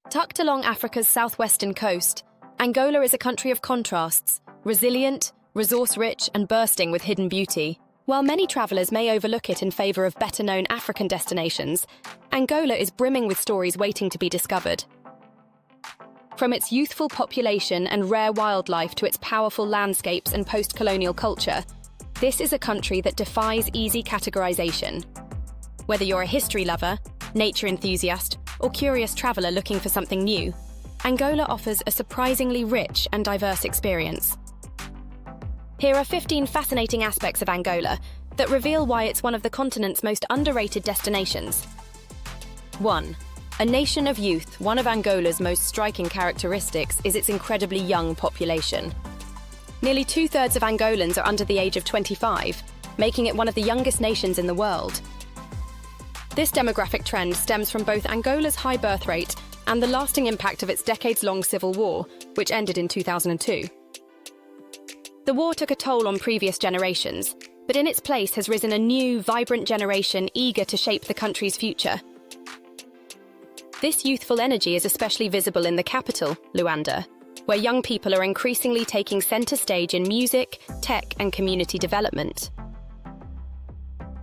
Tucked along Africa's southwestern coast, Angola is a country of contrasts, resilient, resource-rich, and bursting with hidden beauty. While many travelers may overlook it in favor of better-known African destinations, Angola is brimming with stories waiting to be discovered. From its youthful population and rare wildlife to its powerful landscapes and post-colonial culture, this is a country that defies easy categorization. Whether you're a history lover, nature enthusiast, or curious traveler looking for something new, Angola offers a surprisingly rich and diverse experience. Here are 15 fascinating aspects of Angola that reveal why it's one of the continent's most underrated destinations. 1. A nation of youth. One of Angola's most striking characteristics is its incredibly young population. Nearly two-thirds of Angolans are under the age of 25, making it one of the youngest nations in the world. This demographic trend stems from both Angola's high birth rate and the lasting impact of its decades-long civil war, which ended in 2002. The war took a toll on previous generations, but in its place has risen a new, vibrant generation eager to shape the country's future. This youthful energy is especially visible in the capital, Luanda, where young people are increasingly taking center stage in music, tech, and community development.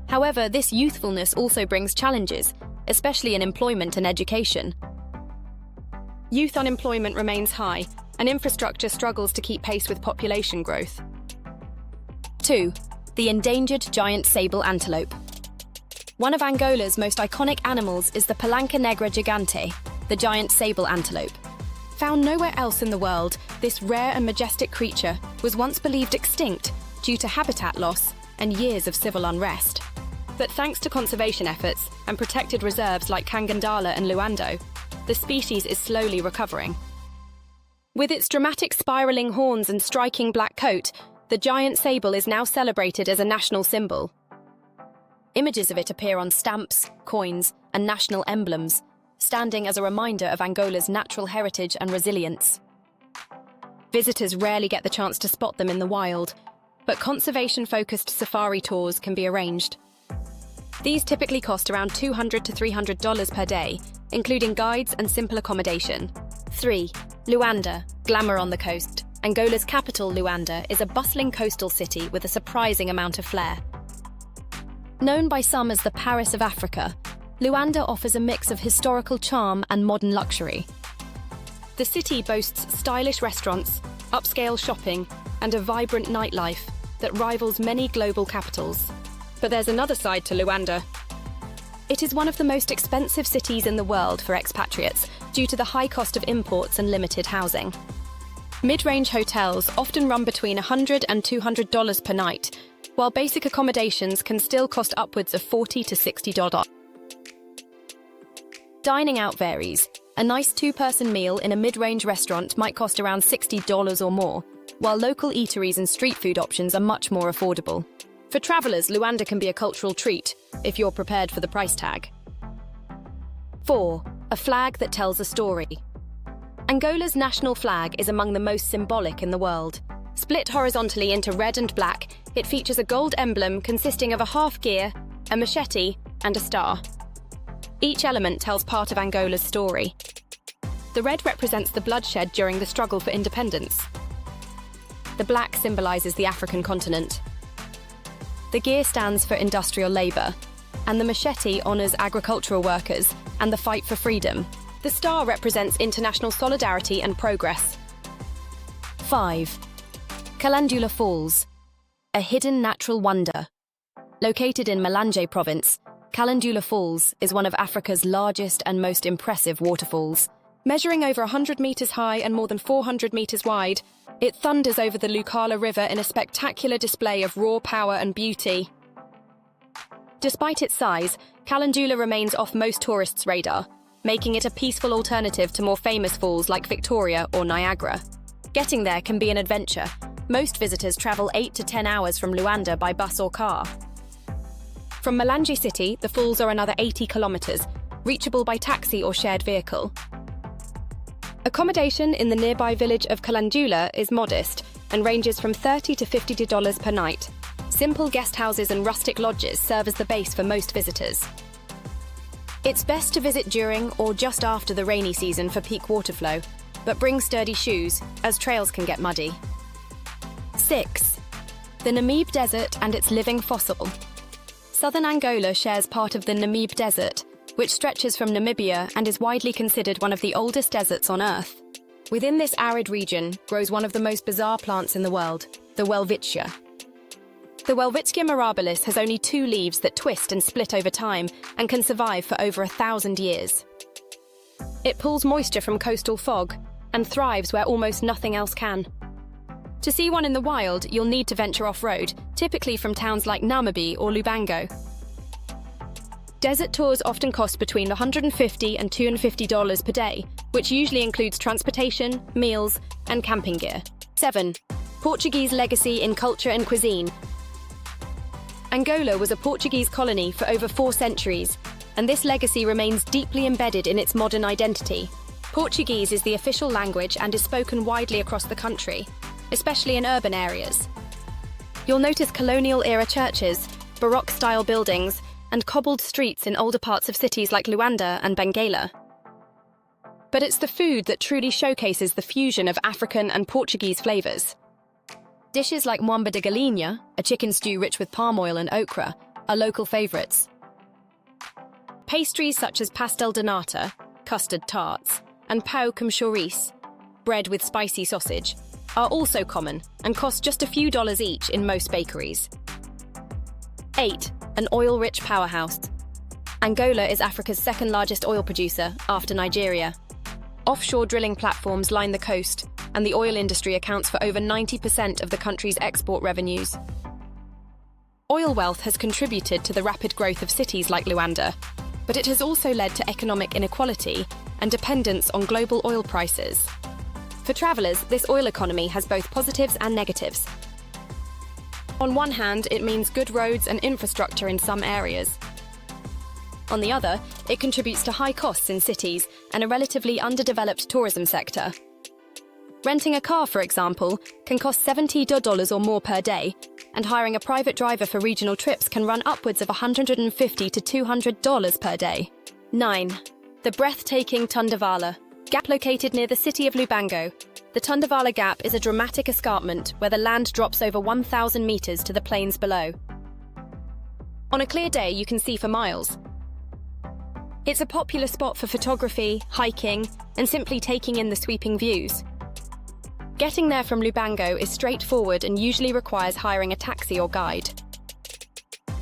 However, this youthfulness also brings challenges, especially in employment and education. Youth unemployment remains high, and infrastructure struggles to keep pace with population growth. 2. The endangered giant sable antelope. One of Angola's most iconic animals is the Palanca negra gigante, the giant sable antelope. Found nowhere else in the world, this rare and majestic creature was once believed extinct due to habitat loss and years of civil unrest. But thanks to conservation efforts and protected reserves like Kalandula and Luanda, the species is slowly recovering. With its dramatic spiraling horns and striking black coat, the giant sable is now celebrated as a national symbol. Images of it appear on stamps, coins, and national emblems, standing as a reminder of Angola's natural heritage and resilience. Visitors rarely get the chance to spot them in the wild, but conservation-focused safari tours can be arranged. These typically cost around $200 to $300 per day, including guides and simple accommodation. 3. Luanda, Glamour on the coast. Angola's capital, Luanda, is a bustling coastal city with a surprising amount of flair. Known by some as the Paris of Africa, Luanda offers a mix of historical charm and modern luxury. The city boasts stylish restaurants, upscale shopping, and a vibrant nightlife that rivals many global capitals. But there's another side to Luanda. It is one of the most expensive cities in the world for expatriates due to the high cost of imports and limited housing. Mid-range hotels often run between $100 and $200 per night, while basic accommodations can still cost upwards of $40 to $60. Dining out varies. A nice two-person meal in a mid-range restaurant might cost around $60 or more, while local eateries and street food options are much more affordable. For travelers, Luanda can be a cultural treat, if you're prepared for the price tag. 4. A flag that tells a story. Angola's national flag is among the most symbolic in the world. Split horizontally into red and black, it features a gold emblem consisting of a half gear, a machete, and a star. Each element tells part of Angola's story. The red represents the bloodshed during the struggle for independence. The black symbolizes the African continent. The gear stands for industrial labor, and the machete honors agricultural workers and the fight for freedom. The star represents international solidarity and progress. 5. Kalandula Falls, a hidden natural wonder. Located in Malanje province, Kalandula Falls is one of Africa's largest and most impressive waterfalls. Measuring over 100 meters high and more than 400 meters wide, it thunders over the Lucala River in a spectacular display of raw power and beauty. Despite its size, Kalandula remains off most tourists' radar, making it a peaceful alternative to more famous falls like Victoria or Niagara. Getting there can be an adventure. Most visitors travel 8 to 10 hours from Luanda by bus or car. From Malanje city, the falls are another 80 kilometers, reachable by taxi or shared vehicle. Accommodation in the nearby village of Kalandula is modest and ranges from $30 to $50 per night. Simple guest houses and rustic lodges serve as the base for most visitors. It's best to visit during or just after the rainy season for peak water flow, but bring sturdy shoes, as trails can get muddy. 6. The Namib Desert and its living fossil. Southern Angola shares part of the Namib Desert, which stretches from Namibia and is widely considered one of the oldest deserts on Earth. Within this arid region grows one of the most bizarre plants in the world, the Welwitschia. The Welwitschia mirabilis has only 2 leaves that twist and split over time and can survive for over 1,000 years. It pulls moisture from coastal fog and thrives where almost nothing else can. To see one in the wild, you'll need to venture off-road, typically from towns like Namib or Lubango. Desert tours often cost between $150 and $250 per day, which usually includes transportation, meals, and camping gear. 7. Portuguese legacy in culture and cuisine. Angola was a Portuguese colony for over 4 centuries, and this legacy remains deeply embedded in its modern identity. Portuguese is the official language and is spoken widely across the country, especially in urban areas. You'll notice colonial-era churches, Baroque-style buildings, and cobbled streets in older parts of cities like Luanda and Benguela. But it's the food that truly showcases the fusion of African and Portuguese flavors. Dishes like mwamba de galinha, a chicken stew rich with palm oil and okra, are local favorites. Pastries such as pastel de nata, custard tarts, and pão com chouriço, bread with spicy sausage, are also common and cost just a few dollars each in most bakeries. 8. An oil-rich powerhouse. Angola is Africa's second largest oil producer, after Nigeria. Offshore drilling platforms line the coast, and the oil industry accounts for over 90% of the country's export revenues. Oil wealth has contributed to the rapid growth of cities like Luanda, but it has also led to economic inequality and dependence on global oil prices. For travellers, this oil economy has both positives and negatives. On one hand, it means good roads and infrastructure in some areas. On the other, it contributes to high costs in cities and a relatively underdeveloped tourism sector. Renting a car, for example, can cost $70 or more per day, and hiring a private driver for regional trips can run upwards of $150 to $200 per day. 9. The Breathtaking Tandavala Gap. Located near the city of Lubango, the Tandavala Gap is a dramatic escarpment where the land drops over 1,000 meters to the plains below. On a clear day, you can see for miles. It's a popular spot for photography, hiking, and simply taking in the sweeping views. Getting there from Lubango is straightforward and usually requires hiring a taxi or guide.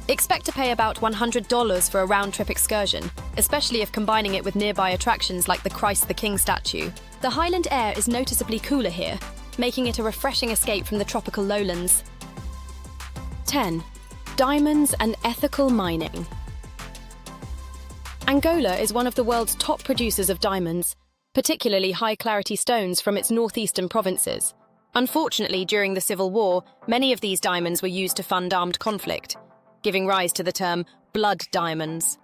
Expect to pay about $100 for a round-trip excursion, especially if combining it with nearby attractions like the Christ the King statue. The highland air is noticeably cooler here, making it a refreshing escape from the tropical lowlands. 10. Diamonds and ethical mining. Angola is one of the world's top producers of diamonds, particularly high-clarity stones from its northeastern provinces. Unfortunately, during the Civil War, many of these diamonds were used to fund armed conflict, giving rise to the term blood diamonds.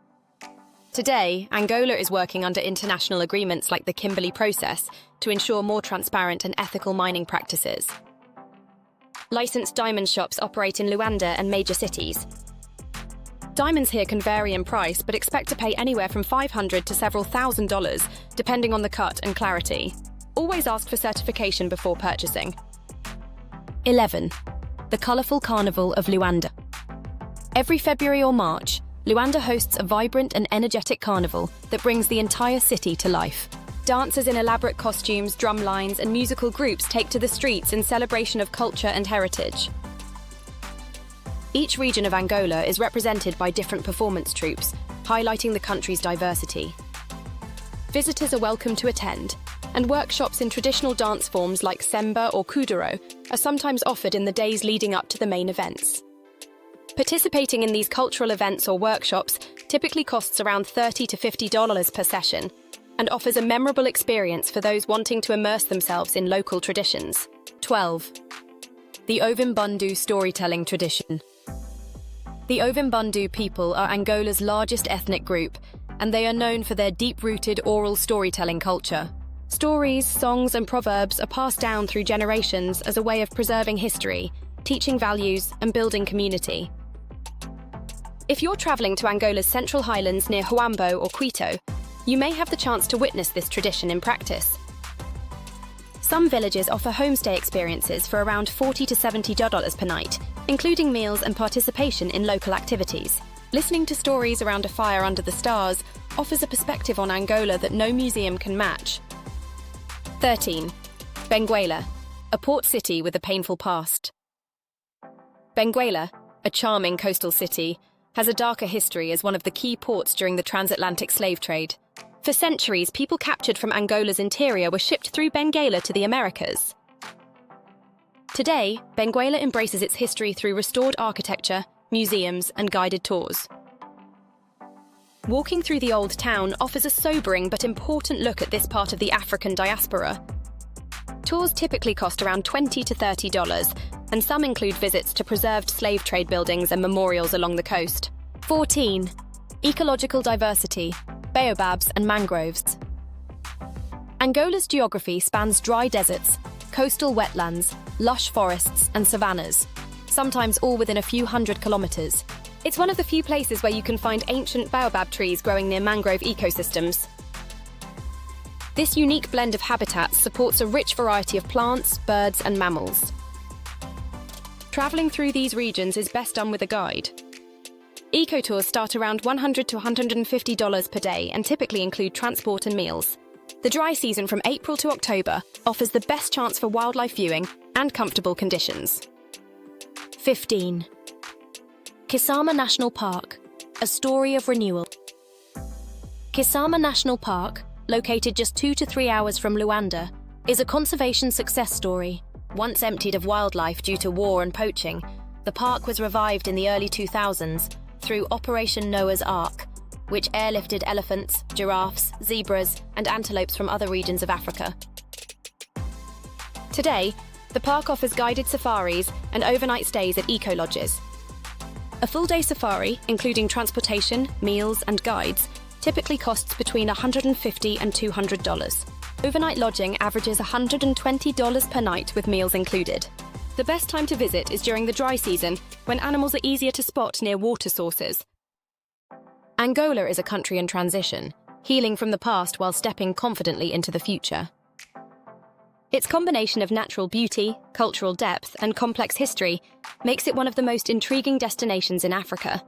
Today, Angola is working under international agreements like the Kimberley Process to ensure more transparent and ethical mining practices. Licensed diamond shops operate in Luanda and major cities. Diamonds here can vary in price, but expect to pay anywhere from $500 to several $1,000s, depending on the cut and clarity. Always ask for certification before purchasing. 11. The colourful Carnival of Luanda. Every February or March, Luanda hosts a vibrant and energetic carnival that brings the entire city to life. Dancers in elaborate costumes, drum lines, and musical groups take to the streets in celebration of culture and heritage. Each region of Angola is represented by different performance troupes, highlighting the country's diversity. Visitors are welcome to attend, and workshops in traditional dance forms like semba or kuduro are sometimes offered in the days leading up to the main events. Participating in these cultural events or workshops typically costs around $30 to $50 per session and offers a memorable experience for those wanting to immerse themselves in local traditions. 12. The Ovimbundu storytelling tradition. The Ovimbundu people are Angola's largest ethnic group, and they are known for their deep-rooted oral storytelling culture. Stories, songs, and proverbs are passed down through generations as a way of preserving history, teaching values, and building community. If you're traveling to Angola's central highlands near Huambo or Quito, you may have the chance to witness this tradition in practice. Some villages offer homestay experiences for around $40 to $70 per night, including meals and participation in local activities. Listening to stories around a fire under the stars offers a perspective on Angola that no museum can match. 13. Benguela, a port city with a painful past. Benguela, a charming coastal city, has a darker history as one of the key ports during the transatlantic slave trade. For centuries, people captured from Angola's interior were shipped through Benguela to the Americas. Today, Benguela embraces its history through restored architecture, museums, and guided tours. Walking through the old town offers a sobering but important look at this part of the African diaspora. Tours typically cost around $20 to $30, and some include visits to preserved slave trade buildings and memorials along the coast. 14. Ecological diversity, Baobabs and mangroves. Angola's geography spans dry deserts, coastal wetlands, lush forests and savannas, sometimes all within a few hundred kilometers. It's one of the few places where you can find ancient baobab trees growing near mangrove ecosystems. This unique blend of habitats supports a rich variety of plants, birds and mammals. Traveling through these regions is best done with a guide. Eco-tours start around $100 to $150 per day and typically include transport and meals. The dry season from April to October offers the best chance for wildlife viewing and comfortable conditions. 15. Kisama National Park, a story of renewal. Kisama National Park, located just 2 to 3 hours from Luanda, is a conservation success story. Once emptied of wildlife due to war and poaching, the park was revived in the early 2000s through Operation Noah's Ark, which airlifted elephants, giraffes, zebras, and antelopes from other regions of Africa. Today, the park offers guided safaris and overnight stays at eco-lodges. A full-day safari, including transportation, meals, and guides, typically costs between $150 and $200. Overnight lodging averages $120 per night with meals included. The best time to visit is during the dry season, when animals are easier to spot near water sources. Angola is a country in transition, healing from the past while stepping confidently into the future. Its combination of natural beauty, cultural depth, and complex history makes it one of the most intriguing destinations in Africa.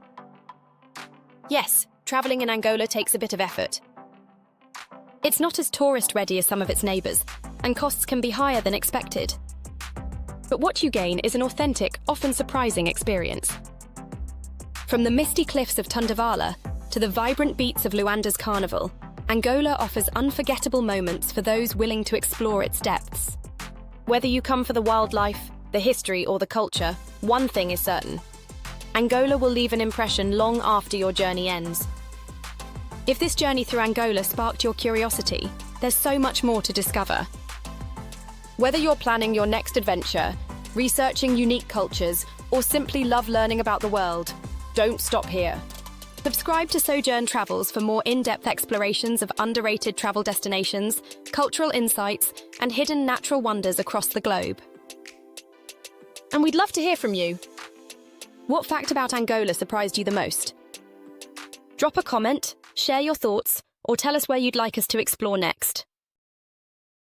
Yes, traveling in Angola takes a bit of effort. It's not as tourist-ready as some of its neighbors, and costs can be higher than expected. But what you gain is an authentic, often surprising experience. From the misty cliffs of Tandavala to the vibrant beats of Luanda's Carnival, Angola offers unforgettable moments for those willing to explore its depths. Whether you come for the wildlife, the history, or the culture, one thing is certain: Angola will leave an impression long after your journey ends. If this journey through Angola sparked your curiosity, there's so much more to discover. Whether you're planning your next adventure, researching unique cultures, or simply love learning about the world, don't stop here. Subscribe to Sojourn Travels for more in-depth explorations of underrated travel destinations, cultural insights, and hidden natural wonders across the globe. And we'd love to hear from you. What fact about Angola surprised you the most? Drop a comment, share your thoughts, or tell us where you'd like us to explore next.